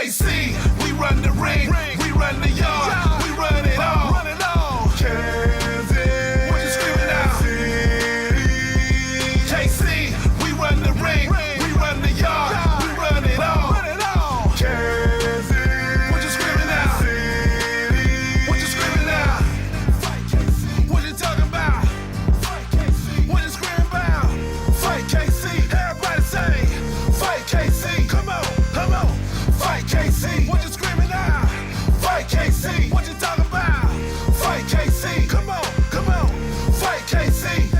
KC, we run the ring, we run the yard, we run it all. Kansas, what you screaming out? KC, we run the ring, we run the yard, we run it all. Kansas, what you screaming out? What you screaming out? What you talking about? What you screaming about? Fight KC, everybody say, fight KC, come on, fight KC, what you screaming out? Fight KC, what you talking about? Fight KC, come on, fight KC.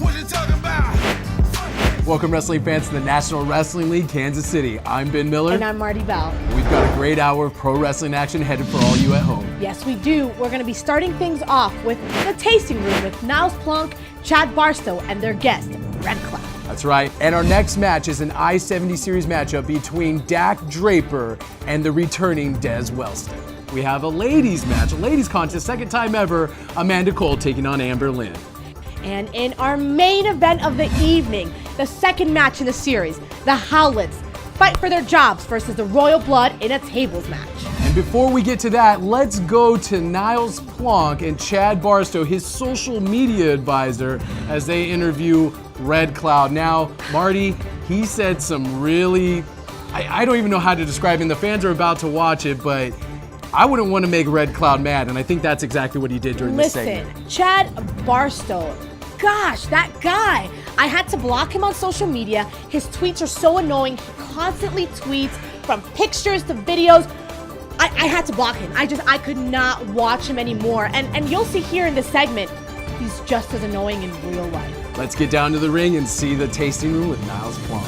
What you talking about? Welcome, wrestling fans, to the National Wrestling League, Kansas City. I'm Ben Miller. And I'm Marty Bell. We've got a great hour of pro wrestling action headed for all you at home. Yes, we do. We're going to be starting things off with the tasting room with Niles, Plonk, Chad Barstow, and their guest, Red Cloud. That's right. And our next match is an I-70 series matchup between Draper and the returning Des Wellston. We have a ladies match, a ladies contest, second time ever, Amanda Cole taking on Amber Lynn. And in our main event of the evening, the second match in the series, the Howletts fight for their jobs versus the Royal Blood in a tables match. And before we get to that, let's go to Niles Plonk and Chad Barstow, his social media advisor, as they interview Red Cloud. Now, Marty, he said some really, I don't even know how to describe it, and the fans are about to watch it, but I wouldn't want to make Red Cloud mad, and I think that's exactly what he did during this segment. Listen, Chad Barstow, gosh, that guy. I had to block him on social media. His tweets are so annoying. He constantly tweets from pictures to videos. I had to block him. I could not watch him anymore. And you'll see here in this segment, he's just as annoying in real life. Let's get down to the ring and see the tasting room with Niles Plonk.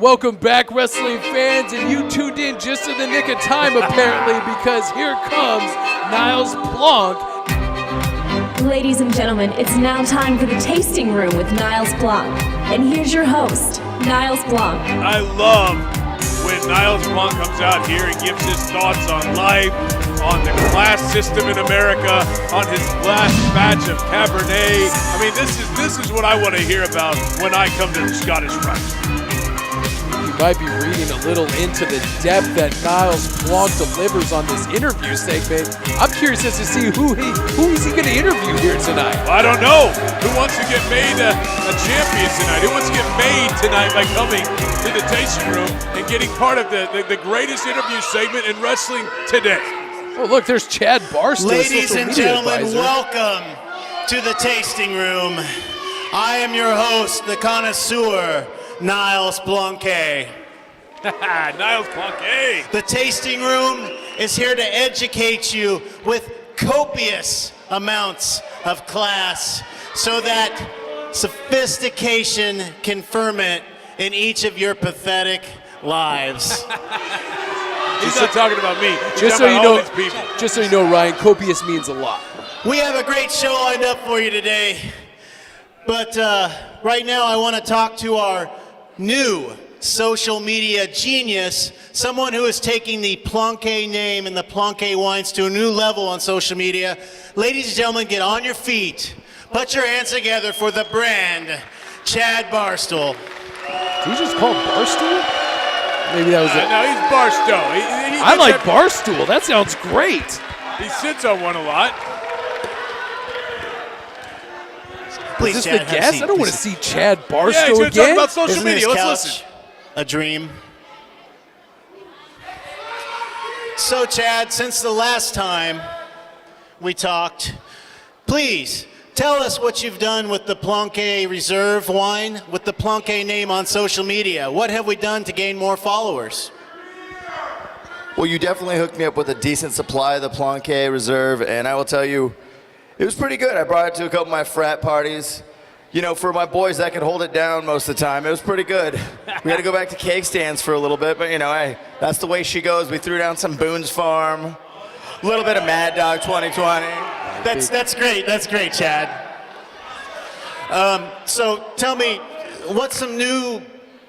Welcome back, wrestling fans, and you tuned in just in the nick of time, apparently, because here comes Niles Plonk. Ladies and gentlemen, it's now time for the tasting room with Niles Plonk. And here's your host, Niles Plonk. I love when Niles Plonk comes out here and gives his thoughts on life, on the class system in America, on his last batch of Cabernet. I mean, this is what I want to hear about when I come to the Scottish Rite. You might be reading a little into the depth that Niles Plonk delivers on this interview segment. I'm curious as to see who is he going to interview here tonight. Well, I don't know. Who wants to get made a champion tonight? Who wants to get made tonight by coming to the tasting room and getting part of the greatest interview segment in wrestling today? Oh, look, there's Chad Barstow. Ladies and gentlemen, welcome to the tasting room. I am your host, the Connoisseur, Niles Plonk. Niles Plonk. The tasting room is here to educate you with copious amounts of class so that sophistication can ferment in each of your pathetic lives. He's not talking about me. Just so you know, Ryan, copious means a lot. We have a great show lined up for you today, but right now I want to talk to our new social media genius, someone who is taking the Plonk name and the Plonk wines to a new level on social media. Ladies and gentlemen, get on your feet. Put your hands together for the brand, Chad Barstow. Did you just call him Barstool? Maybe that was it. No, he's Barstow. I like Barstool. That sounds great. He sits on one a lot. Please, is this Chad, the guest? I don't want to see Chad Barstow he's gonna again. talk about social Isn't media. this Let's couch listen. a dream? So, Chad, since the last time we talked, please tell us what you've done with the Plonk Reserve wine, with the Plonk name on social media. What have we done to gain more followers? Well, you definitely hooked me up with a decent supply of the Plonk Reserve, and I will tell you, it was pretty good. I brought it to a couple of my frat parties. You know, for my boys that could hold it down most of the time, it was pretty good. We had to go back to cake stands for a little bit, but you know, hey, that's the way she goes. We threw down some Boone's Farm, a little bit of Mad Dog 2020. That's great. That's great, Chad. So tell me, what's some new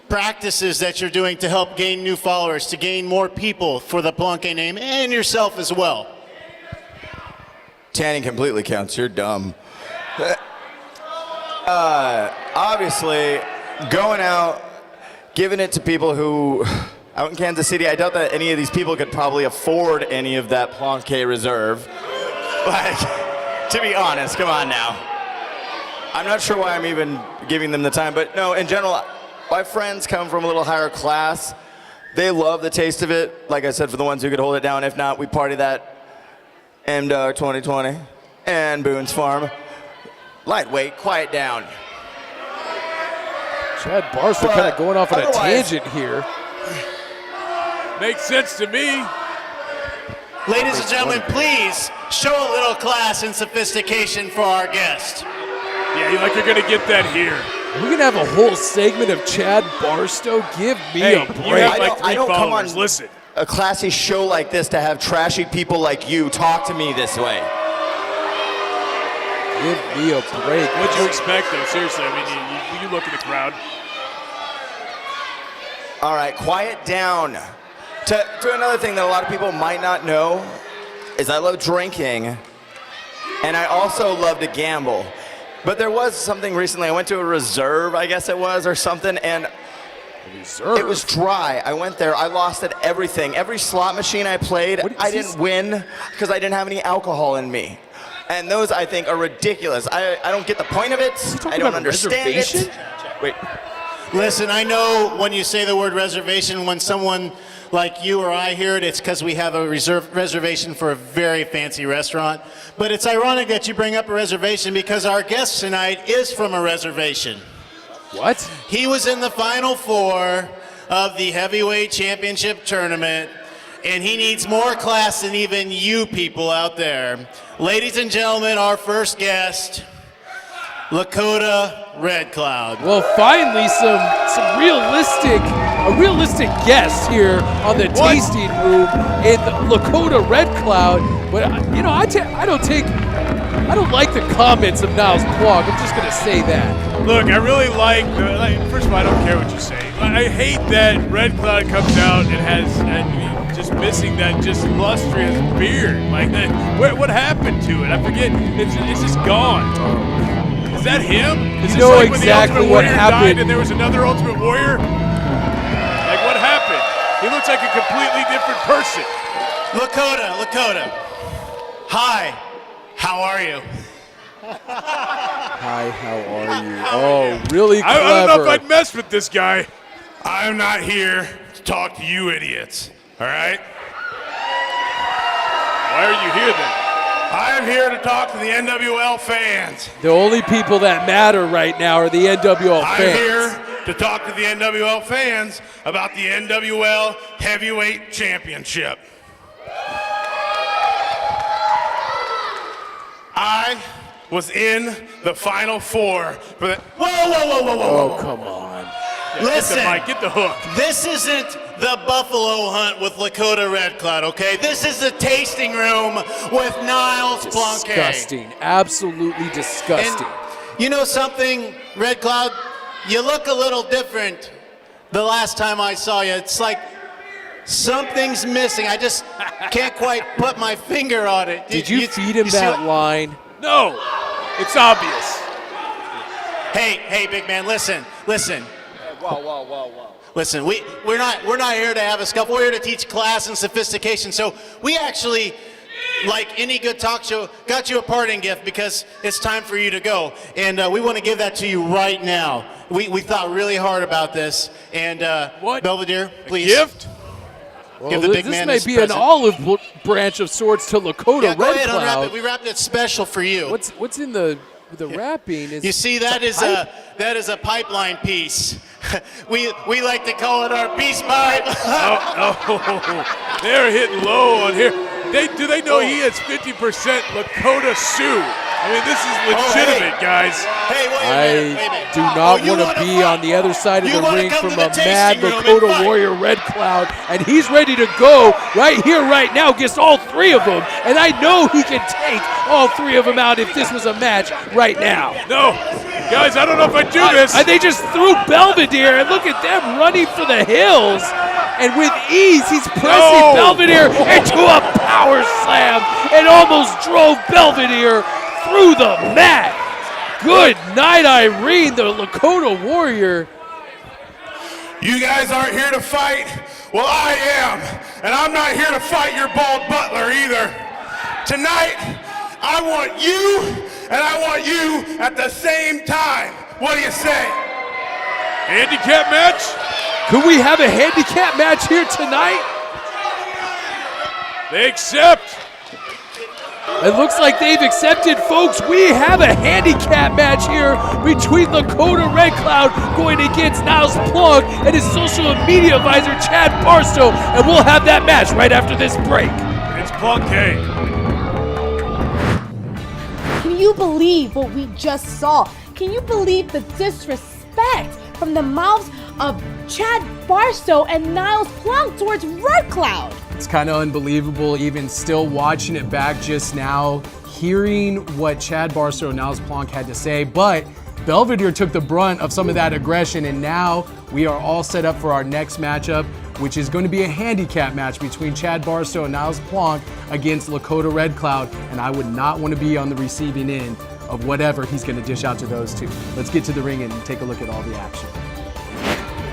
practices that you're doing to help gain new followers, to gain more people for the Plonk name and yourself as well? Tanning completely counts. You're dumb. Obviously, going out, giving it to people who, out in Kansas City, I doubt that any of these people could probably afford any of that Plonk reserve. Like, to be honest, come on now. I'm not sure why I'm even giving them the time, but no, in general, my friends come from a little higher class. They love the taste of it. Like I said, for the ones who could hold it down. If not, we party that M-Dog 2020 and Boone's Farm. Lightweight, quiet down. Chad Barstow kind of going off on a tangent here. Makes sense to me. Ladies and gentlemen, please show a little class and sophistication for our guest. Yeah, you're going to get that here. We're going to have a whole segment of Chad Barstow. Give me a break. You have like 3 I don't come followers. on Listen. a classy show like this to have trashy people like you talk to me this way. Give me a break. What'd you expect, though? Seriously, I mean, you look at the crowd. All right, quiet down. To another thing that a lot of people might not know is I love drinking, and I also love to gamble. But there was something recently. I went to a reserve, I guess it was, or something, and it was dry. I went there. I lost at everything. Every slot machine I played, I didn't win because I didn't have any alcohol in me. And those, I think, are ridiculous. I don't get the point of it. I don't understand it. Wait. Listen, I know when you say the word reservation, when someone like you or I hear it, it's because we have a reservation for a very fancy restaurant. But it's ironic that you bring up a reservation because our guest tonight is from a reservation. What? He was in the Final Four of the Heavyweight Championship Tournament, and he needs more class than even you people out there. Ladies and gentlemen, our first guest, Lakota Red Cloud. Well, finally, a realistic guest here on the tasting room in the Lakota Red Cloud. But you know, I don't like the comments of Niles Plonk. I'm just gonna say that. Look, I really like first of all, I don't care what you say. I hate that Red Cloud comes out and has just missing that just lustrous beard. Like that, what happened to it? I forget. It's just gone. Is that him? Is this like exactly when the Ultimate what Warrior happened. died and there was another Ultimate Warrior? Like what happened? He looks like a completely different person. Lakota. Hi, how are you? Hi, how are you? Oh, really clever. I don't know if I'd mess with this guy. I'm not here to talk to you idiots, all right? Why are you here then? I'm here to talk to the NWL fans. The only people that matter right now are the NWL fans. I'm here to talk to the NWL fans about the NWL Heavyweight Championship. I was in the Final Four for the... Whoa. Oh, come on. Listen, Get the hook. this isn't the Buffalo Hunt with Lakota Red Cloud, okay? This is the tasting room with Niles Plonk. Disgusting. Absolutely disgusting. And you know something, Red Cloud? You look a little different the last time I saw you. It's like something's missing. I just can't quite put my finger on it. Did you feed him that line? No, it's obvious. Hey, big man, listen. Whoa. Listen, we're not here to have a scuffle. We're here to teach class and sophistication. So we actually, like any good talk show, got you a parting gift because it's time for you to go. And we want to give that to you right now. We thought really hard about this. And What? Belvedere, please. Gift? Give the big this man may his be present. an olive branch of sorts to Lakota Yeah, go Red ahead, unwrap Cloud. it. We wrapped it special for you. What's in the wrapping? You see, that is a pipeline piece. we like to call it our peace pipe. Oh, they're hitting low on here. Do they know he has 50% Lakota Sioux? I mean, this is legitimate, guys. Hey, wait a minute. do not you want to be on the other side of You the wanna ring come from to a the mad tasting room and Lakota fight. Warrior Red Cloud, and he's ready to go right here, right now, against all three of them. And I know he can take all three of them out if this was a match right now. No, guys, I don't know if I do this. They just threw Belvedere, and look at them running for the hills. And with ease, he's pressing Belvedere into a power slam and almost drove Belvedere through the mat. Good night, Irene, the Lakota Warrior. You guys aren't here to fight? Well, I am. And I'm not here to fight your bald butler either. Tonight, I want you and I want you at the same time. What do you say? Handicap match? Could we have a handicap match here tonight? They accept. It looks like they've accepted, folks. We have a handicap match here between Lakota Red Cloud going against Niles Plonk and his social media advisor, Chad Barstow, and we'll have that match right after this break. It's Plonk. Can you believe what we just saw? Can you believe the disrespect from the mouths of Chad Barstow and Niles Plonk towards Red Cloud? It's kind of unbelievable, even still watching it back just now, hearing what Chad Barstow and Niles Plonk had to say, but Belvedere took the brunt of some of that aggression, and now we are all set up for our next matchup, which is going to be a handicap match between Chad Barstow and Niles Plonk against Lakota Red Cloud, and I would not want to be on the receiving end of whatever he's going to dish out to those two. Let's get to the ring and take a look at all the action.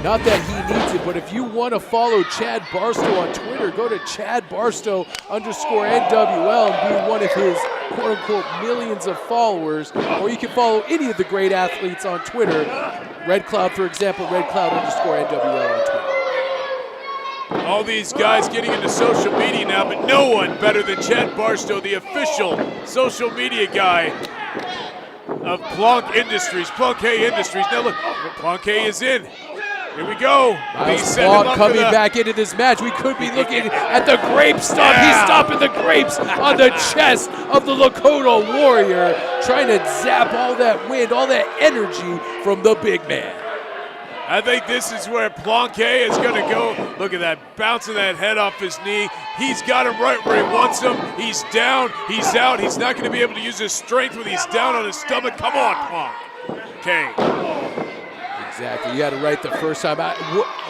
Not that he needs it, but if you want to follow Chad Barstow on Twitter, go to @ChadBarstow_NWL and be one of his quote-unquote millions of followers, or you can follow any of the great athletes on Twitter. Red Cloud, for example, @RedCloud_NWL on Twitter. All these guys getting into social media now, but no one better than Chad Barstow, the official social media guy of Plonk Industries, Plonk Industries. Now look, Plonk is in. Here we go. Niles Plonk coming back into this match. We could be looking at the grape stomp. He's stopping the grapes on the chest of the Lakota Warrior, trying to zap all that wind, all that energy from the big man. I think this is where Plonk is going to go. Look at that, bouncing that head off his knee. He's got him right where he wants him. He's down, he's out. He's not going to be able to use his strength when he's down on his stomach. Come on, Plonk. Okay. Exactly, you got it right the first time.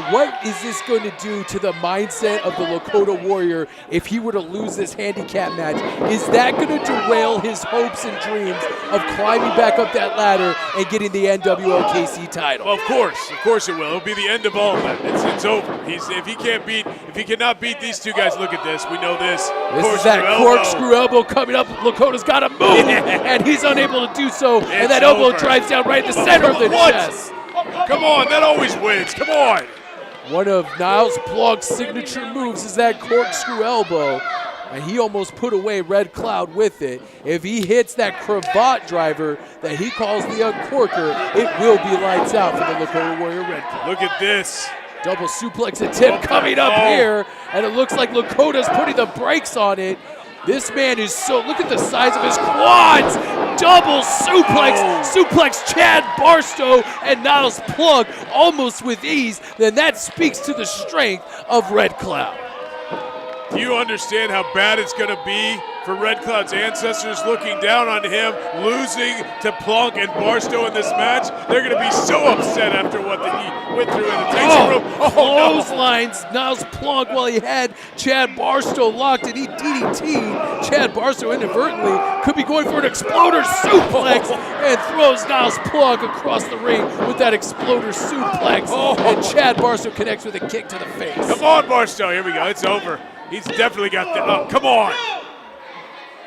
What is this going to do to the mindset of the Lakota Warrior if he were to lose this handicap match? Is that going to derail his hopes and dreams of climbing back up that ladder and getting the NWL KC title? Well, of course it will. It'll be the end of all of that. It's over. If he cannot beat these two guys, look at this. We know this. This is that corkscrew elbow coming up. Lakota's got to move, and he's unable to do so. And that elbow drives down right in the center of the chest. Come on, that always wins. Come on. One of Niles Plonk's signature moves is that corkscrew elbow, and he almost put away Red Cloud with it. If he hits that cravat driver that he calls the uncorker, it will be lights out for the Lakota Warrior Red Cloud. Look at this. Double suplex attempt coming up here, and it looks like Lakota's putting the brakes on it. This man is look at the size of his quads. Double suplex Chad Barstow and Niles Plonk almost with ease. Then that speaks to the strength of Red Cloud. Do you understand how bad it's going to be for Red Cloud's ancestors looking down on him, losing to Plonk and Barstow in this match? They're going to be so upset after what he went through in the tasting room. Clotheslines Niles Plonk while he had Chad Barstow locked, and he DDT'd Chad Barstow inadvertently. Could be going for an exploder suplex and throws Niles Plonk across the ring with that exploder suplex. And Chad Barstow connects with a kick to the face. Come on, Barstow. Here we go. It's over. He's definitely got the. Oh, come on.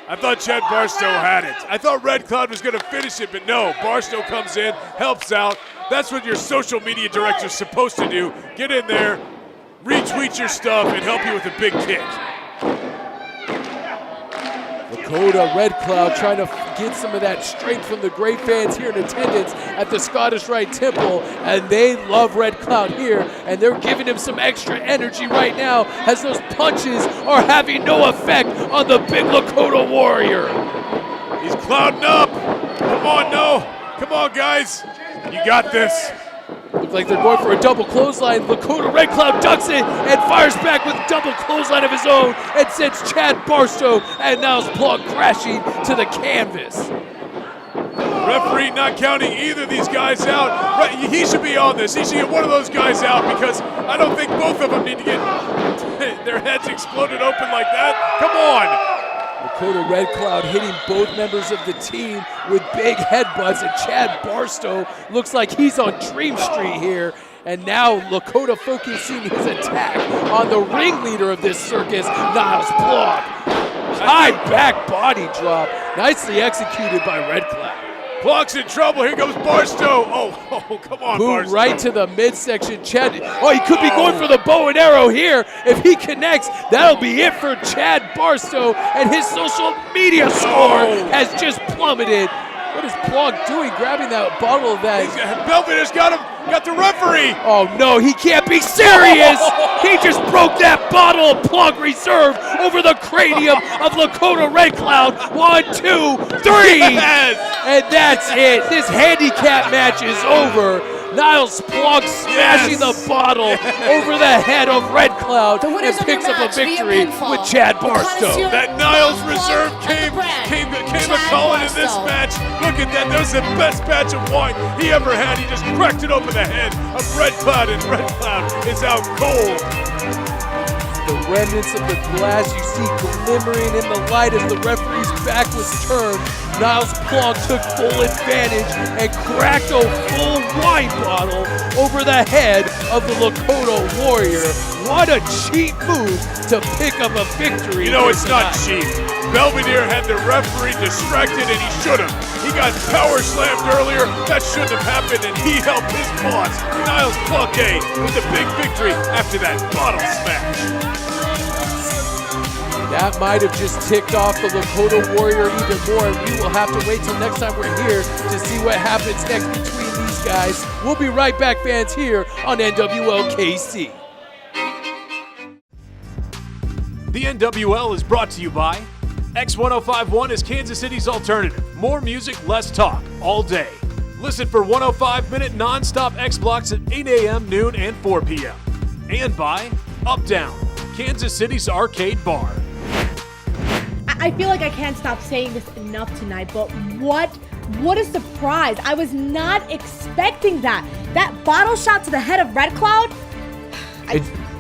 I thought Chad Barstow had it. I thought Red Cloud was going to finish it, but no. Barstow comes in, helps out. That's what your social media director's supposed to do. Get in there, retweet your stuff, and help you with a big kick. Lakota Red Cloud trying to get some of that strength from the great fans here in attendance at the Scottish Rite Temple, and they love Red Cloud here, and they're giving him some extra energy right now as those punches are having no effect on the big Lakota Warrior. He's clouding up. Come on, no. Come on, guys. You got this. Looks like they're going for a double clothesline. Lakota Red Cloud ducks it and fires back with double clothesline of his own and sends Chad Barstow and Niles Plonk crashing to the canvas. Referee not counting either of these guys out. He should be on this. He should get one of those guys out because I don't think both of them need to get their heads exploded open like that. Come on. Lakota Red Cloud hitting both members of the team with big headbutts, and Chad Barstow looks like he's on Dream Street here. And now Lakota focusing his attack on the ringleader of this circus, Niles Plonk. High back body drop, nicely executed by Red Cloud. Plonk's in trouble. Here goes Barstow. Oh, come on, Boom Barstow. right to the midsection. Chad, he could be going for the bow and arrow here. If he connects, that'll be it for Chad Barstow, and his social media score has just plummeted. What is Plonk doing, grabbing that bottle of that? Belvedere's got him. Got the referee. Oh no, he can't be serious! He just broke that bottle of Plonk Reserve over the cranium of Lakota Red Cloud. 1, 2, 3! Yes. And that's it. This handicap match is over. Niles Plonk smashing the bottle over the head of Red Cloud and picks up a victory with Chad Barstow. That Niles Reserve came a calling in this match. Look at that. That was the best batch of wine he ever had. He just cracked it open the head of Red Cloud, and Red Cloud is out cold. The remnants of the glass you see glimmering in the light as the referee's back was turned. Niles Plonk took full advantage and cracked a full wine bottle over the head of the Lakota warrior. What a cheap move to pick up a victory. You know, here it's not tonight. cheap. Belvedere had the referee distracted, and he should have. He got power slammed earlier. That shouldn't have happened, and he helped his boss, Niles Plonk, with a big victory after that bottle smash. That might have just ticked off the Lakota warrior even more, and we will have to wait till next time we're here to see what happens next between these guys. We'll be right back, fans, here on NWL KC. The NWL is brought to you by X1051 is Kansas City's alternative. More music, less talk, all day. Listen for 105-minute non-stop X blocks at 8 a.m., noon, and 4 p.m. And by Up Down, Kansas City's arcade bar. I feel like I can't stop saying this enough tonight, but what a surprise. I was not expecting that. That bottle shot to the head of Red Cloud.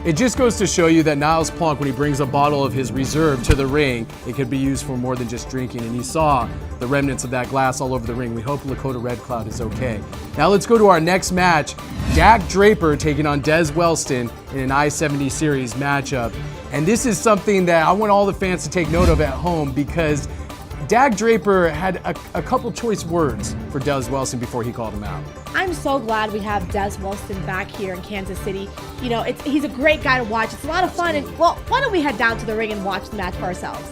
It just goes to show you that Niles Plonk, when he brings a bottle of his reserve to the ring, it could be used for more than just drinking. And you saw the remnants of that glass all over the ring. We hope Lakota Red Cloud is okay. Now let's go to our next match. Dak Draper taking on Des Wellston in an I-70 series matchup. And this is something that I want all the fans to take note of at home, because Dak Draper had a couple choice words for Des Wellston before he called him out. I'm so glad we have Des Wellston back here in Kansas City. You know, he's a great guy to watch. It's a lot of fun. And, well, why don't we head down to the ring and watch the match for ourselves?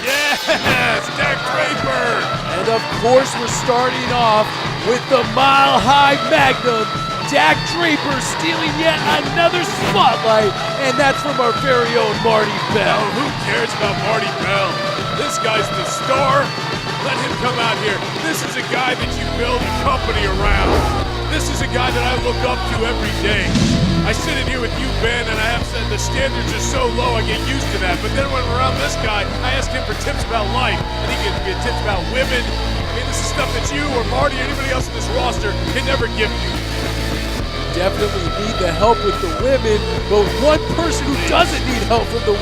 Yes, Dak Draper. And of course, we're starting off with the Mile High Magnum. Dak Draper stealing yet another spotlight, and that's from our very own Marty Bell. Oh, who cares about Marty Bell? This guy's the star. Let him come out here. This is a guy that you build a company around. This is a guy that I look up to every day. I sit in here with you, Ben, and I have said the standards are so low I get used to that. But then when I'm around this guy, I ask him for tips about life. And he gives me tips about women. I mean, this is stuff that you or Marty or anybody else in this roster can never give you. Definitely need the help with the women, but one person who doesn't need help from the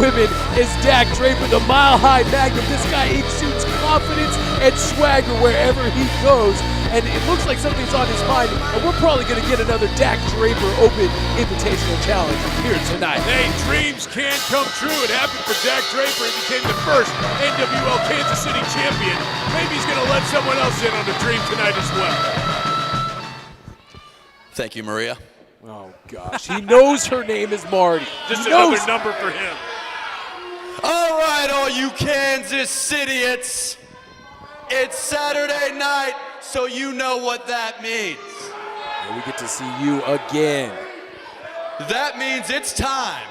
women is Dak Draper, the Mile High Magnum. This guy exudes confidence and swagger wherever he goes, and it looks like something's on his mind, and we're probably going to get another Dak Draper Open Invitational Challenge here tonight. Hey, dreams can come true. It happened for Dak Draper. He became the first NWL Kansas City champion. Maybe he's going to let someone else in on the dream tonight as well. Thank you, Maria. Oh, gosh. He knows her name is Marty. Just He knows. another number for him. All right, all you Kansas Cityites. It's Saturday night, so you know what that means. And we get to see you again. That means it's time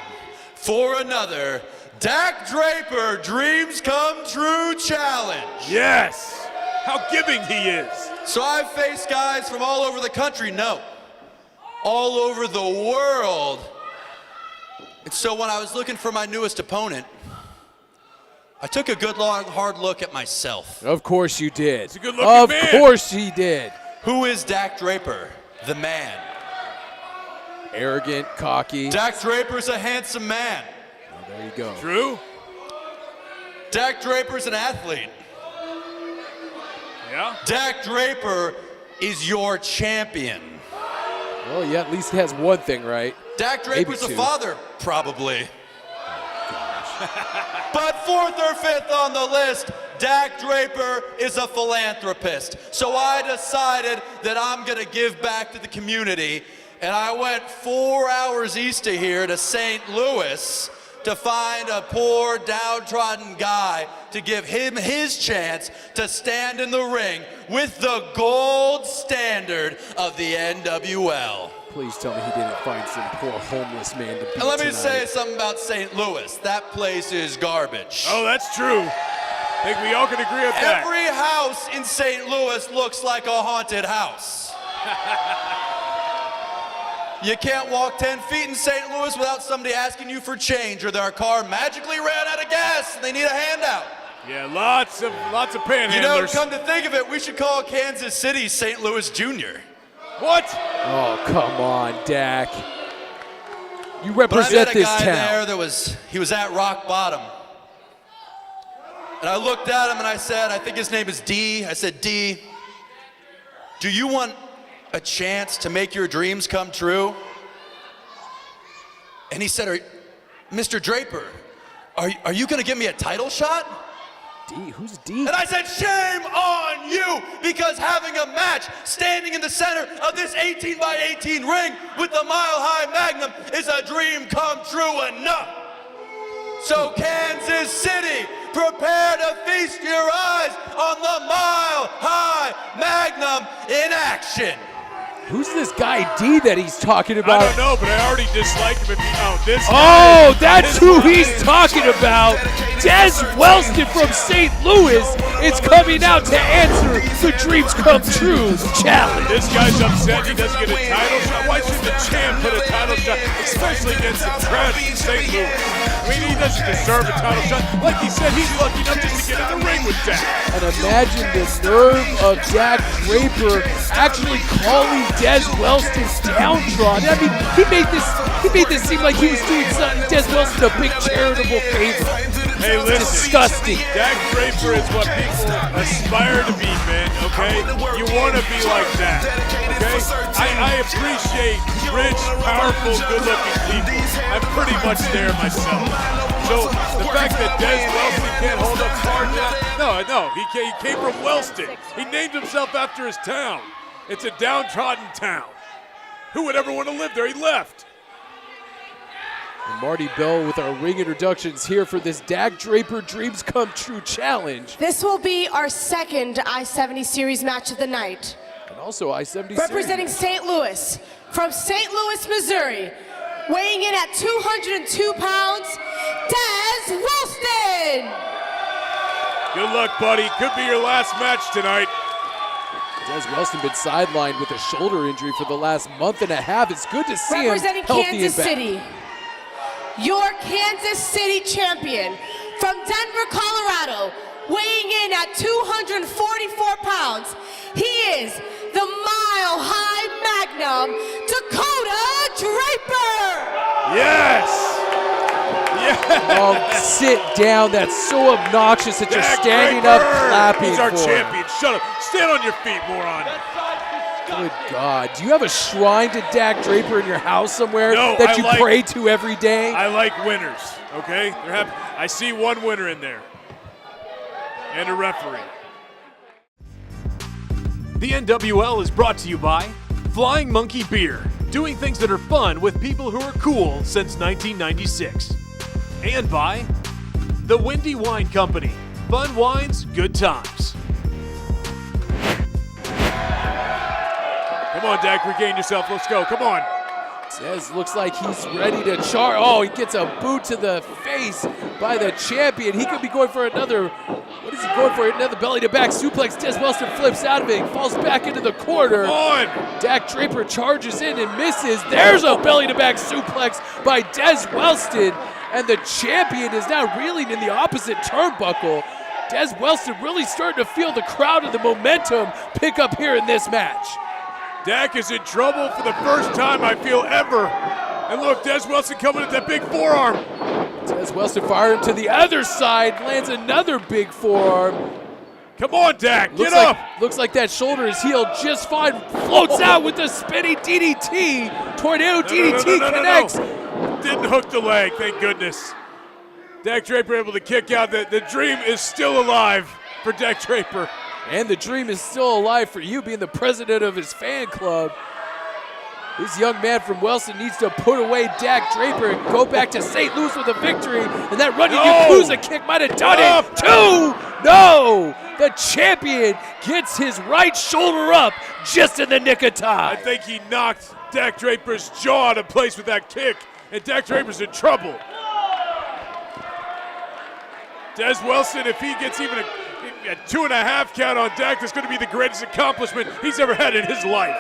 for another Dak Draper Dreams Come True Challenge. Yes. How giving he is. So I've faced guys from all over the country, no, all over the world. And so when I was looking for my newest opponent, I took a good, long, hard look at myself. Of course you did. He's a good-looking man. Of course he did. Who is Dak Draper? The man. Arrogant, cocky. Dak Draper's a handsome man. Oh, there you go. True? Dak Draper's an athlete. Yeah. Dak Draper is your champion. Well, yeah, at least he has one thing right. Dak Draper's a two. father, probably. But fourth or fifth on the list, Dak Draper is a philanthropist. So I decided that I'm gonna give back to the community, and I went 4 hours east of here to St. Louis to find a poor, downtrodden guy to give him his chance to stand in the ring with the gold standard of the NWL. Please tell me he didn't find some poor homeless man to beat And let me tonight. say something about St. Louis. That place is garbage. Oh, that's true. I think we all can agree with that. Every house in St. Louis looks like a haunted house. You can't walk 10 feet in St. Louis without somebody asking you for change, or their car magically ran out of gas and they need a handout. Yeah, lots of panhandlers. You know, come to think of it, we should call Kansas City St. Louis Jr. What? Oh, come on, Dak. You But I represent met a this guy town. there he was at rock bottom. And I looked at him and I said, I think his name is D. I said, D, do you want a chance to make your dreams come true? And he said, Mr. Draper, are you gonna give me a title shot? D, who's D? And I said, shame on you, because having a match standing in the center of this 18 by 18 ring with the Mile High Magnum is a dream come true enough. So Kansas City, prepare to feast your eyes on the Mile High Magnum in action. Who's this guy D that he's talking about? I don't know, but I already dislike him. This Oh, guy, that's this who one he's is- talking about. Des Wellston from St. Louis is coming out to answer the Dreams Come True challenge. This guy's upset he doesn't get a title shot. Why should the champ put a title shot, especially against the trash in St. Louis? I mean, he doesn't deserve a title shot. Like he said, he's lucky enough just to get in the ring with Dak. And imagine the nerve of Dak Draper actually calling Des Wellston downtrodden. I mean, he made this seem like he was doing Des Wellston a big charitable favor. Hey, listen. Disgusting. Dak Draper is what people aspire to be, man, okay? You want to be like that, okay? I appreciate rich, powerful, good-looking people. I'm pretty much there myself. So the fact that Des Wellston can't hold up hard, no, he came from Wellston. He named himself after his town. It's a downtrodden town. Who would ever want to live there? He left. And Marty Bell with our ring introductions here for this Dak Draper Dreams Come True challenge. This will be our second I-70 Series match of the night. And also I-70 Representing St. Louis, from St. Louis, Missouri, weighing in at 202 pounds, Des Wellston. Good luck, buddy. Could be your last match tonight. Des Wellston been sidelined with a shoulder injury for the last month and a half. It's good to see him Representing healthy Kansas and back. City, your Kansas City champion, from Denver, Colorado, weighing in at 244 pounds, he is the Mile High Magnum, Dakota Draper. Yes! Yes! Oh, sit down. That's so obnoxious that you're Dak standing Draper! up clapping He's our for him. champion. Shut up. Stand on your feet, moron. Good God. Do you have a shrine to Dak Draper in your house somewhere No, that I you like- pray to every day? I like winners, okay? I see one winner in there. And a referee. The NWL is brought to you by Flying Monkey Beer, doing things that are fun with people who are cool since 1996. And by the Windy Wine Company, fun wines, good times. Come on, Dak, regain yourself. Let's go. Come on. Says looks like he's ready to charge. Oh, he gets a boot to the face by the champion. He could be going for another. What is he going for? Another belly to back suplex. Des Wellston flips out of it. Falls back into the corner. Come on. Dak Draper charges in and misses. There's a belly to back suplex by Des Wellston. And the champion is now reeling in the opposite turnbuckle. Des Wellston really starting to feel the crowd and the momentum pick up here in this match. Dak is in trouble for the first time I feel ever. And look, Des Wellston coming at that big forearm. Des Wellston fired him to the other side, lands another big forearm. Come on, Dak, get up! Looks like that shoulder is healed just fine. Floats out with the spinning DDT. Tornado DDT connects. No. Didn't hook the leg, thank goodness. Dak Draper able to kick out. The dream is still alive for Dak Draper. And the dream is still alive for you, being the president of his fan club. This young man from Wellston needs to put away Dak Draper and go back to St. Louis with a victory. And that running Yakuza kick might have done it. 2! No! The champion gets his right shoulder up just in the nick of time. I think he knocked Dak Draper's jaw out of place with that kick, and Dak Draper's in trouble. Des Wellston, if he gets even a 2.5 count on Dak, that's going to be the greatest accomplishment he's ever had in his life.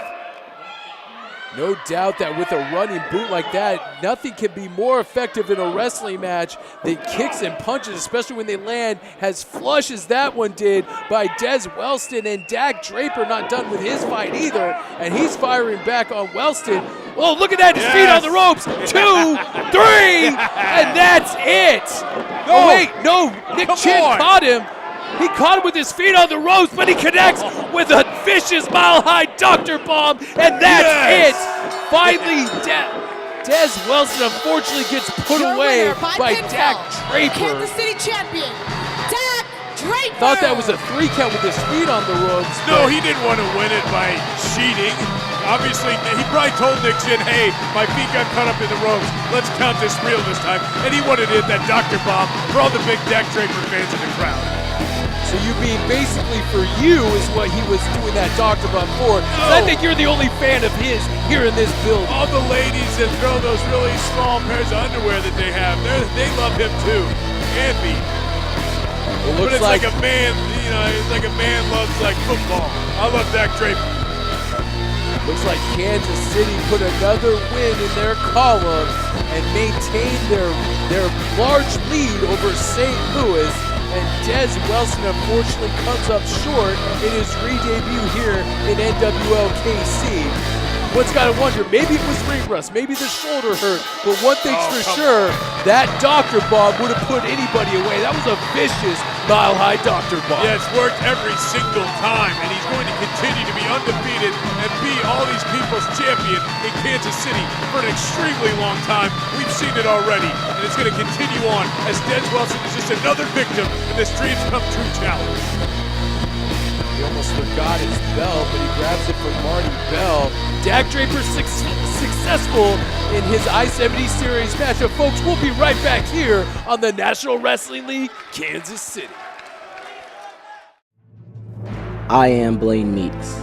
No doubt that with a running boot like that, nothing can be more effective in a wrestling match than kicks and punches, especially when they land as flush as that one did by Des Wellston. And Dak Draper not done with his fight either, and he's firing back on Wellston. Oh, look at that, his feet on the ropes. 2, 3, and that's it. No. Oh, wait, no, Nick Chin caught him. He caught him with his feet on the ropes, but he connects with a vicious mile-high Dr. Bomb, and that's it. Finally, Des Wellston unfortunately gets put away by Dak Draper. Kansas City champion, Dak Draper. Thought that was a 3 count with his feet on the ropes. No, he didn't want to win it by cheating. Obviously, he probably told Nick Chin, hey, my feet got caught up in the ropes. Let's count this real this time. And he wanted to hit that Dr. Bomb for all the big Dak Draper fans in the crowd. So you mean basically for you is what he was doing that Dr. Bomb for. No. I think you're the only fan of his here in this building. All the ladies that throw those really small pairs of underwear that they have, they love him too. And me. But it's like a man, it's like a man loves like football. I love Dak Draper. Looks like Kansas City put another win in their column and maintained their large lead over St. Louis. And Des Wellston unfortunately comes up short in his re-debut here in NWL KC. One's got to wonder, maybe it was ring rust, maybe the shoulder hurt, but one thing's for sure, that Dr. Bomb would have put anybody away. That was a vicious mile-high Dr. Bomb. Yeah, it's worked every single time, and he's going to continue to be undefeated and be all these people's champion in Kansas City for an extremely long time. We've seen it already, and it's going to continue on as Des Wellston is just another victim in this Dreams Come True challenge. He almost forgot his belt, but he grabs it from Marty Bell. Dak Draper successful in his I-70 Series matchup. Folks, we'll be right back here on the National Wrestling League, Kansas City. I am Blaine Meeks.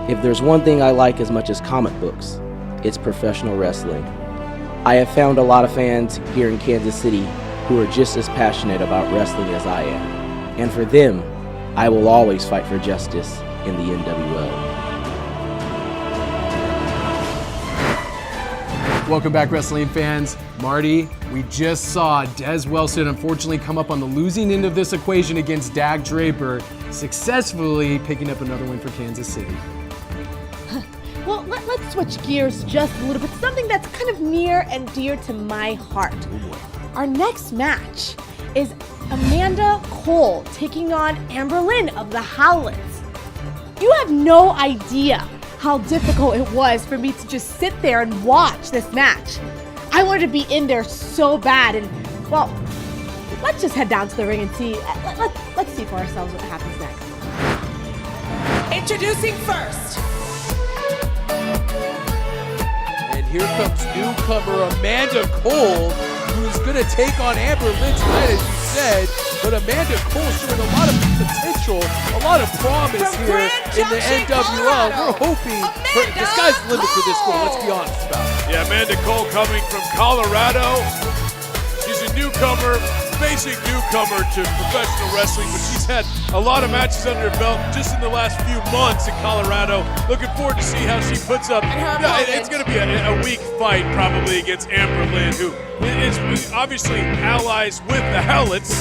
If there's one thing I like as much as comic books, it's professional wrestling. I have found a lot of fans here in Kansas City who are just as passionate about wrestling as I am. And for them, I will always fight for justice in the NWL. Welcome back, wrestling fans. Marty, we just saw Des Wellston unfortunately come up on the losing end of this equation against Dak Draper, successfully picking up another win for Kansas City. Well, let's switch gears just a little bit. Something that's kind of near and dear to my heart. Our next match is Amanda Cole taking on Amber Lynn of the Howletts. You have no idea how difficult it was for me to just sit there and watch this match. I wanted to be in there so bad, and well, let's just head down to the ring and see. Let's see for ourselves what happens next. Introducing first. And here comes newcomer Amanda Cole, who's going to take on Amber Lynn tonight, as you said. But Amanda Cole showing a lot of potential, a lot of promise here in the NWL. We're hoping the sky's the limit for this girl, let's be honest about it. Yeah, Amanda Cole coming from Colorado. She's a newcomer, basic newcomer to professional wrestling, but she's had a lot of matches under her belt just in the last few months in Colorado. Looking forward to see how she puts up. It's going to be a weak fight probably against Amber Lynn, who is obviously allies with the Howletts.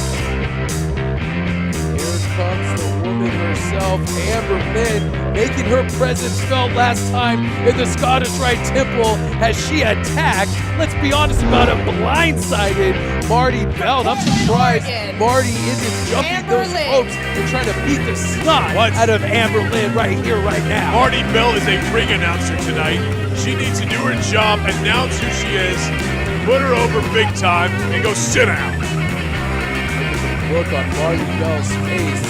Here comes the woman herself. herself, Amber Lynn, making her presence felt last time in the Scottish Rite Temple as she attacked, let's be honest about it, blindsided Marty Bell. I'm surprised Marty isn't jumping those ropes and trying to beat the snot out of Amber Lynn right here, right now. Marty Bell is a ring announcer tonight. She needs to do her job, announce who she is, put her over big time, and go sit down. Look on Marty Bell's face.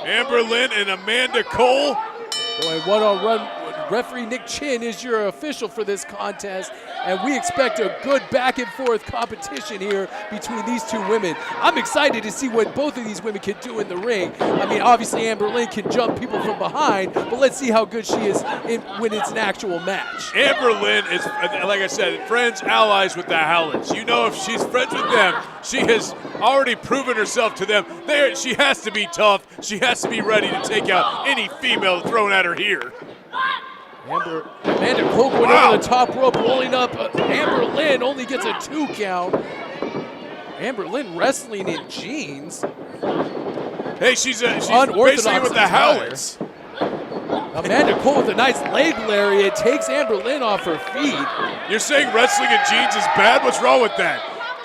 Amber Lynn and Amanda Cole. Going one-on-one. Referee Nick Chin is your official for this contest, and we expect a good back-and-forth competition here between these two women. I'm excited to see what both of these women can do in the ring. I mean, obviously Amber Lynn can jump people from behind, but let's see how good she is when it's an actual match. Amber Lynn is, like I said, friends, allies with the Howletts. You know, if she's friends with them, she has already proven herself to them. She has to be tough. She has to be ready to take out any female thrown at her here. Amanda Cole going over the top rope, rolling up. Amber Lynn only gets a 2 count. Amber Lynn wrestling in jeans. Hey, she's basically with the Howletts. Amanda Cole with a nice leg lariat takes Amber Lynn off her feet. You're saying wrestling in jeans is bad? What's wrong with that?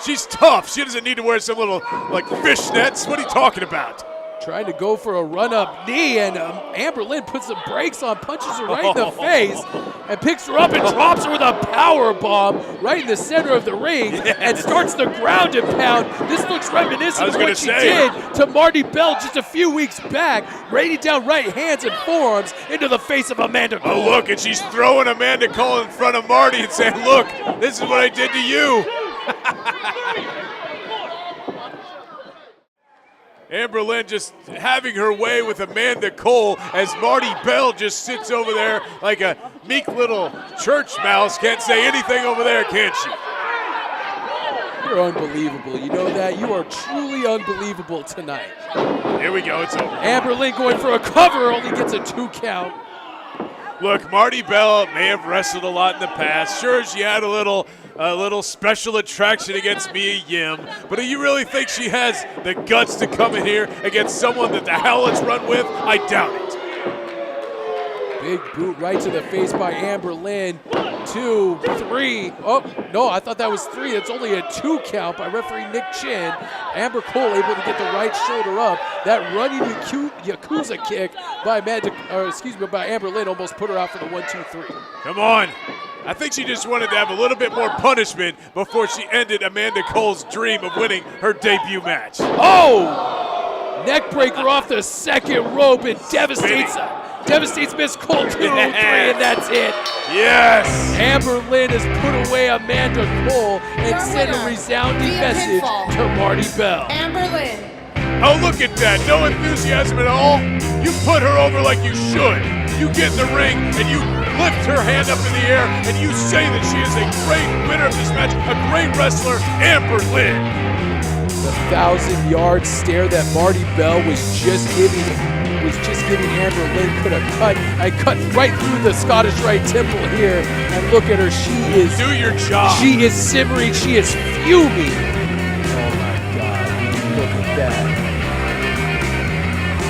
She's tough. She doesn't need to wear some little, like, fishnets. What are you talking about? Trying to go for a run-up knee, and Amber Lynn puts the brakes on, punches her right in the face, and picks her up and drops her with a power bomb right in the center of the ring, and starts the ground and pound. This looks reminiscent of what she did to Marty Bell just a few weeks back, raining down right hands and forearms into the face of Amanda Cole. Oh, look, and she's throwing Amanda Cole in front of Marty and saying, look, this is what I did to you. Amber Lynn just having her way with Amanda Cole as Marty Bell just sits over there like a meek little church mouse. Can't say anything over there, can she? You're unbelievable. You know that? You are truly unbelievable tonight. Here we go. It's over. Amber Lynn going for a cover, only gets a 2 count. Look, Marty Bell may have wrestled a lot in the past. Sure, she had a little special attraction against Mia Yim, but do you really think she has the guts to come in here against someone that the Howletts run with? I doubt it. Big boot right to the face by Amber Lynn. 2, 3. Oh, no, I thought that was 3. It's only a 2 count by referee Nick Chin. Amber Cole able to get the right shoulder up. That running Yakuza kick by by Amber Lynn almost put her out for the 1, 2, 3. Come on. I think she just wanted to have a little bit more punishment before she ended Amanda Cole's dream of winning her debut match. Oh! Neck breaker off the second rope and devastates Miss Cole 2, 3, and that's it. Yes! Amber Lynn has put away Amanda Cole and sent a resounding message to Marty Bell. Amber Lynn. Oh, look at that. No enthusiasm at all. You put her over like you should. You get in the ring and you lift her hand up in the air and you say that she is a great winner of this match, a great wrestler, Amber Lynn. The 1,000-yard stare that Marty Bell was just giving Amber Lynn could have cut right through the Scottish Rite Temple here. And look at her, she is do your job. She is simmering, she is fuming. Oh my God, look at that.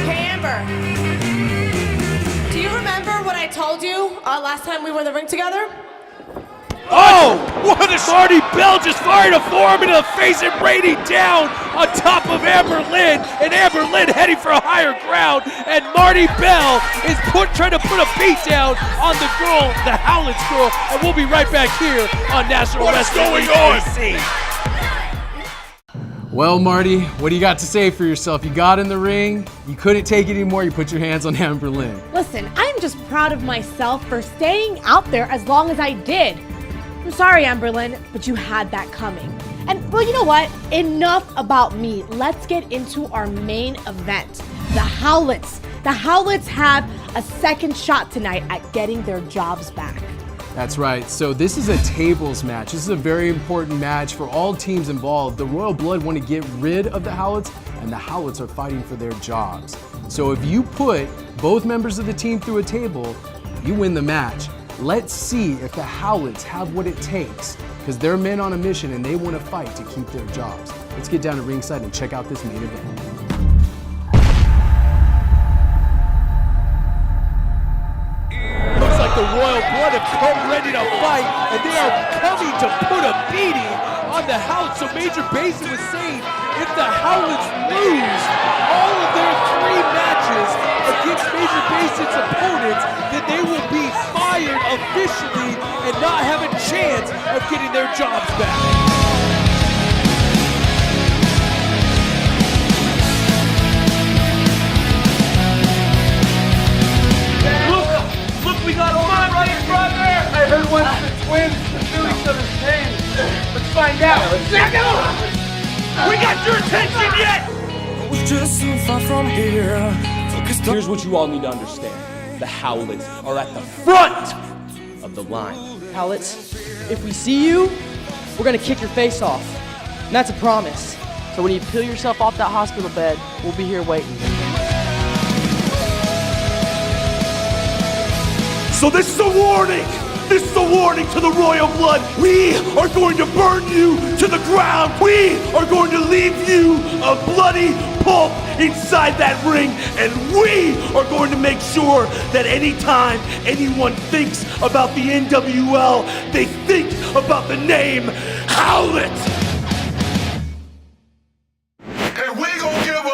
Hey Amber, do you remember what I told you last time we were in the ring together? Oh! What a Marty Bell just fired a forearm into the face and raining down on top of Amber Lynn, and Amber Lynn heading for a higher ground, and Marty Bell is trying to put a beat down on the girl, the Howletts girl, and we'll be right back here on National Wrestling. What's going on? Well, Marty, what do you got to say for yourself? You got in the ring, you couldn't take it anymore, you put your hands on Amber Lynn. Listen, I'm just proud of myself for staying out there as long as I did. I'm sorry, Amber Lynn, but you had that coming. And, well, you know what? Enough about me. Let's get into our main event, the Howletts. The Howletts have a second shot tonight at getting their jobs back. That's right. So this is a tables match. This is a very important match for all teams involved. The Royal Blood want to get rid of the Howletts, and the Howletts are fighting for their jobs. So if you put both members of the team through a table, you win the match. Let's see if the Howletts have what it takes because they're men on a mission and they want to fight to keep their jobs. Let's get down to ringside and check out this main event. Looks like the Royal Blood have come ready to fight, and they are coming to put a beating on the Howlett. So Major Basin was saying if the Howletts lose all of their 3 matches against Major Basin's opponents, then they will be fired officially and not have a chance of getting their jobs back. We got all my brothers, brother! I heard once the twins feel each other's pain. Let's find out. We got your attention yet? We're just so far from here. Here's what you all need to understand. The Howletts are at the front of the line. Howletts, if we see you, we're gonna kick your face off. And that's a promise. So when you peel yourself off that hospital bed, we'll be here waiting. So this is a warning! This is a warning to the Royal Blood! We are going to burn you to the ground! We are going to leave you a bloody pulp inside that ring! And we are going to make sure that anytime anyone thinks about the NWL, they think about the name Howlett!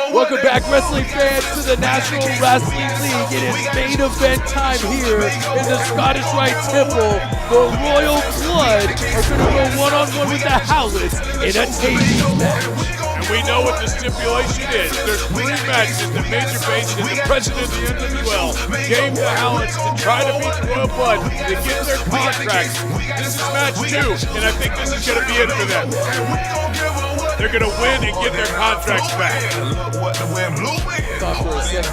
Welcome back, wrestling fans, to the National Wrestling League. It is main event time here in the Scottish Rite Temple. The Royal Blood are going to go one-on-one with the Howletts in a table match. And we know what the stipulation is. There's 3 matches that Major Basin, the president of the NWL, gave the Howletts to try to beat the Royal Blood to get their contracts. This is match 2, and I think this is going to be it for them. They're going to win and get their contracts back.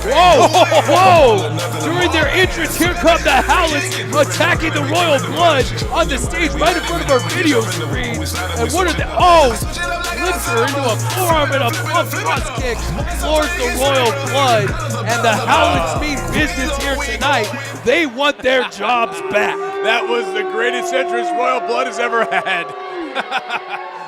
Whoa! Whoa! During their entrance, here come the Howletts attacking the Royal Blood on the stage right in front of our video screen. And what are they? Oh! Flips her into a forearm and a pump cross kick. Floors the Royal Blood. And the Howletts mean business here tonight. They want their jobs back. That was the greatest entrance Royal Blood has ever had.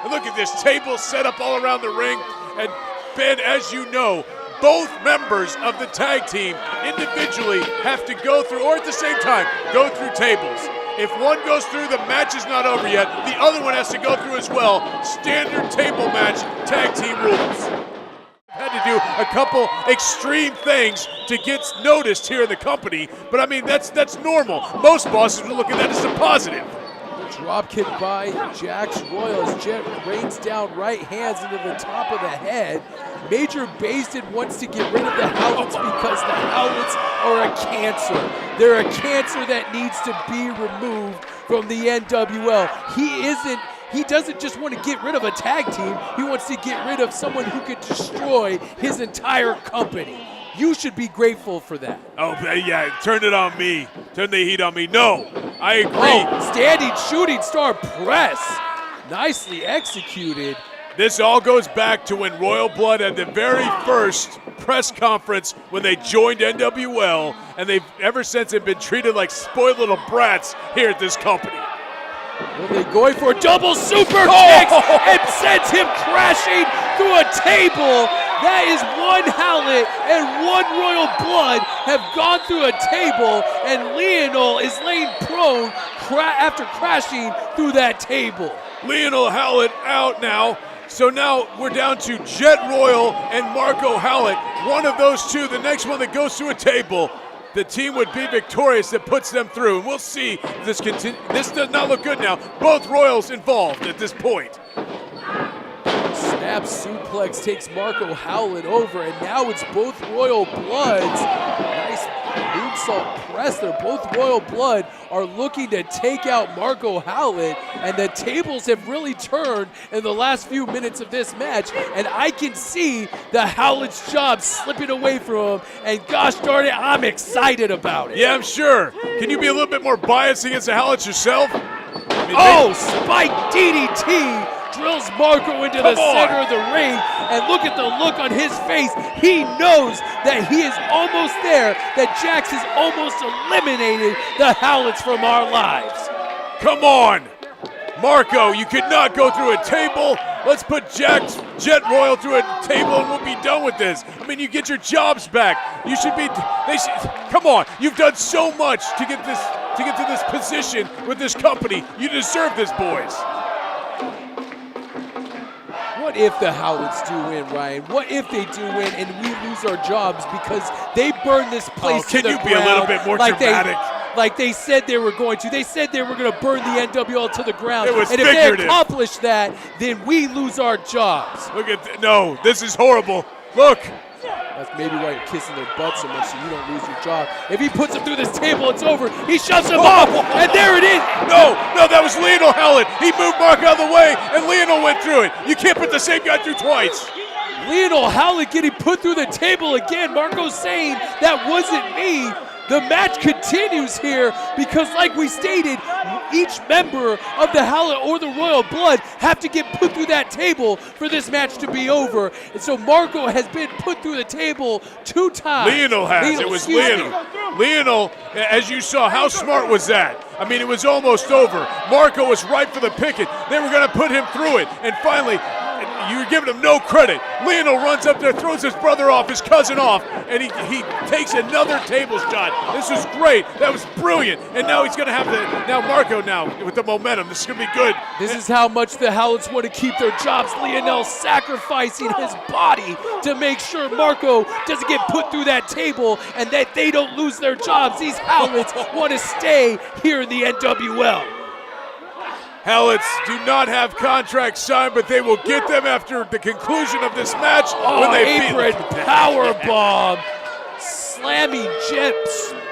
Look at this table set up all around the ring. And Ben, as you know, both members of the tag team individually have to go through, or at the same time, go through tables. If one goes through, the match is not over yet. The other one has to go through as well. Standard table match, tag team rules. Had to do a couple extreme things to get noticed here in the company, but I mean, that's normal. Most bosses would look at that as a positive. Drop kick by Jax Royal as Jet rains down right hands into the top of the head. Major Basin wants to get rid of the Howletts because the Howletts are a cancer. They're a cancer that needs to be removed from the NWL. He doesn't just want to get rid of a tag team. He wants to get rid of someone who could destroy his entire company. You should be grateful for that. Oh, yeah, turn it on me. Turn the heat on me. No, I agree. Oh, standing shooting star press. Nicely executed. This all goes back to when Royal Blood had the very first press conference when they joined NWL, and they've ever since have been treated like spoiled little brats here at this company. Well, they're going for double super kicks and sends him crashing through a table. That is one Howlett and one Royal Blood have gone through a table, and Leonel is laying prone after crashing through that table. Leonel Howlett out now. So now we're down to Jet Royal and Marco Howlett. One of those two, the next one that goes through a table, the team would be victorious that puts them through. And we'll see if this continues. This does not look good now. Both Royals involved at this point. Snap suplex takes Marco Howlett over, and now it's both Royal Bloods. Nice moonsault press there. Both Royal Blood are looking to take out Marco Howlett, and the tables have really turned in the last few minutes of this match, and I can see the Howlett's job slipping away from him, and gosh darn it, I'm excited about it. Yeah, I'm sure. Can you be a little bit more biased against the Howletts yourself? Spike DDT! Drills Marco into the center of the ring, and look at the look on his face. He knows that he is almost there, that Jax has almost eliminated the Howletts from our lives. Come on. Marco, you could not go through a table. Let's put Jet Royal through a table and we'll be done with this. I mean, you get your jobs back. You should be, come on. You've done so much to get to this position with this company. You deserve this, boys. What if the Howletts do win, Ryan? What if they do win and we lose our jobs because they burn this place to the ground? Can you be a little bit more dramatic? Like they said they were going to. They said they were going to burn the NWL to the ground. It was and figurative. If they accomplish that, then we lose our jobs. Look at no, this is horrible. Look. That's maybe why you're kissing their butt so much so you don't lose your job. If he puts him through this table, it's over. He shoves him off, and there it is. No, that was Leonel Howlett. He moved Mark out of the way, and Leonel went through it. You can't put the same guy through twice. Leonel Howlett getting put through the table again. Marco's saying that wasn't me. The match continues here because, like we stated, each member of the Howlett or the Royal Blood have to get put through that table for this match to be over. And so Marco has been put through the table 2 times. Leonel has. It was Leonel. Leonel, as you saw, how smart was that? I mean, it was almost over. Marco was right for the picket. They were going to put him through it. And finally, you were giving him no credit. Leonel runs up there, throws his brother off, his cousin off, and he takes another table shot. This was great. That was brilliant. And now he's going to have now Marco with the momentum. This is going to be good. This is how much the Howletts want to keep their jobs. Leonel sacrificing his body to make sure Marco doesn't get put through that table and that they don't lose their jobs. These Howletts want to stay here in the NWL. Howletts do not have contracts signed, but they will get them after the conclusion of this match. When they apron power bomb, slamming Jet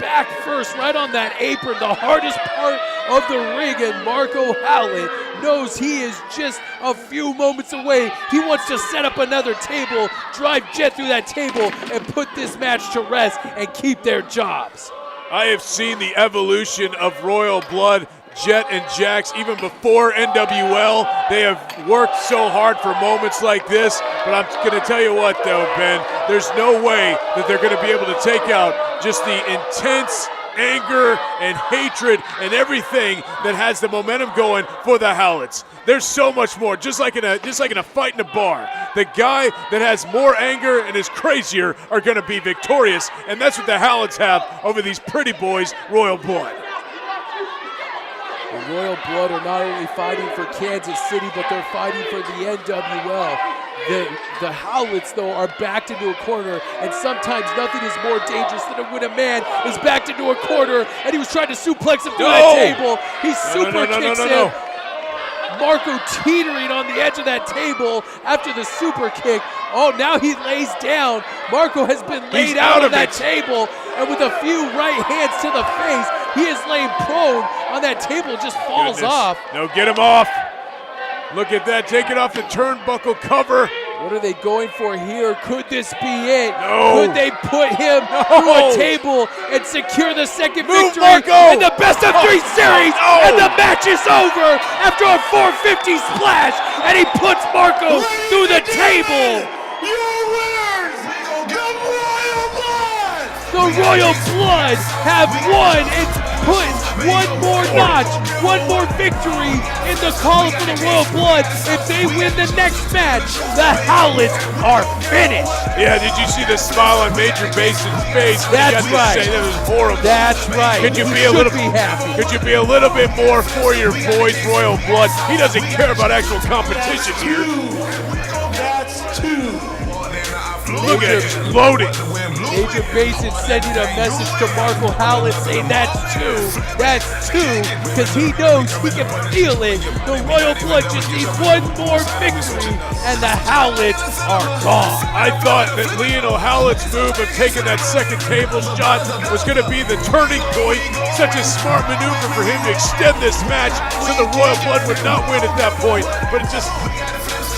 back first right on that apron, the hardest part of the ring, and Marco Howlett knows he is just a few moments away. He wants to set up another table, drive Jet through that table, and put this match to rest and keep their jobs. I have seen the evolution of Royal Blood. Jet and Jax, even before NWL, they have worked so hard for moments like this. But I'm going to tell you what, though, Ben, there's no way that they're going to be able to take out just the intense anger and hatred and everything that has the momentum going for the Howletts. There's so much more, just like in a fight in a bar. The guy that has more anger and is crazier are going to be victorious, and that's what the Howletts have over these pretty boys, Royal Blood. The Royal Blood are not only fighting for Kansas City, but they're fighting for the NWL. The Howletts, though, are backed into a corner, and sometimes nothing is more dangerous than when a man is backed into a corner, and he was trying to suplex him through that table. He super kicks him. Marco teetering on the edge of that table after the super kick. Oh, now he lays down. Marco has been laid out on that table, and with a few right hands to the face, he is laying prone on that table, just falls off. No, get him off. Look at that, take it off the turnbuckle cover. What are they going for here? Could this be it? No. Could they put him through a table and secure the second victory Marco. in the best of 3 series? And the match is over after a 450 splash, and he puts Marco through the table. Your winners, the Royal Blood! The Royal Blood have won and put one more notch, one more victory in the column for the Royal Blood. If they win the next match, the Howletts are finished. Yeah, did you see the smile on Major Bason's face? That's right. That was horrible. That's right. Could you He be a little should be happy? Could you be a little bit more for your boys, Royal Blood? He doesn't care about actual competition here. That's 2. Look at it, just loading. Major Bason sending a message to Marco Howlett saying that's 2. That's 2, because he knows he can feel it. The Royal Blood just needs one more victory, and the Howletts are gone. I thought that Leonel Howlett's move of taking that second table shot was going to be the turning point. Such a smart maneuver for him to extend this match so the Royal Blood would not win at that point. But it's just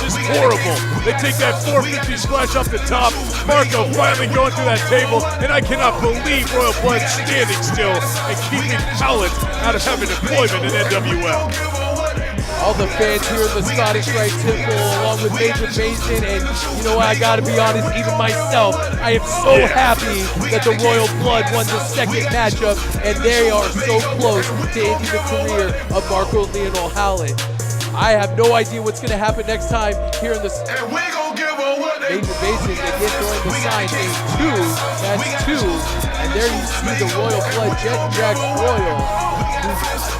horrible. They take that 450 splash off the top. Marco finally going through that table, and I cannot believe Royal Blood standing still and keeping Howlett out of having employment in NWL. all the fans here in the Scottish Rite Temple, along with Major Mason, and you know what, I gotta be honest, even myself, I am so happy that the Royal Blood won the second matchup, and they are so close to ending the career of Marco Leonel Howlett. I have no idea what's gonna happen next time here in the Major Mason again throwing the sign saying 2, that's 2, and there you see the Royal Blood, Jet Jax Royal, who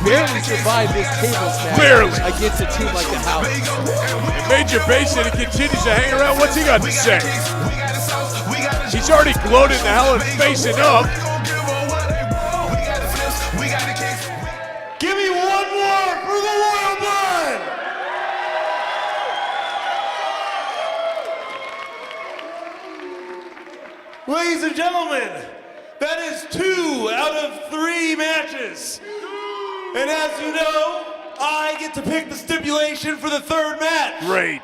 barely survived this table smash against a team like the Howletts. And Major Mason continues to hang around. What's he got to say? He's already gloated in the Howletts facing up. Give me one more for the Royal Blood! Ladies and gentlemen, that is 2 out of 3 matches. And as you know, I get to pick the stipulation for the third match. Great.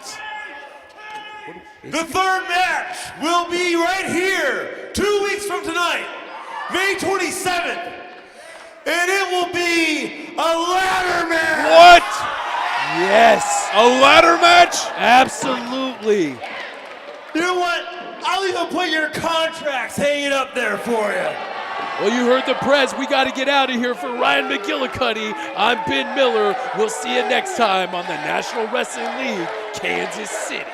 The third match will be right here, 2 weeks from tonight, May 27th. And it will be a ladder match. What? Yes. A ladder match? Absolutely. You know what? I'll even put your contracts hanging up there for you. Well, you heard the press. We got to get out of here. For Ryan McGillicuddy, I'm Ben Miller. We'll see you next time on the National Wrestling League, Kansas City.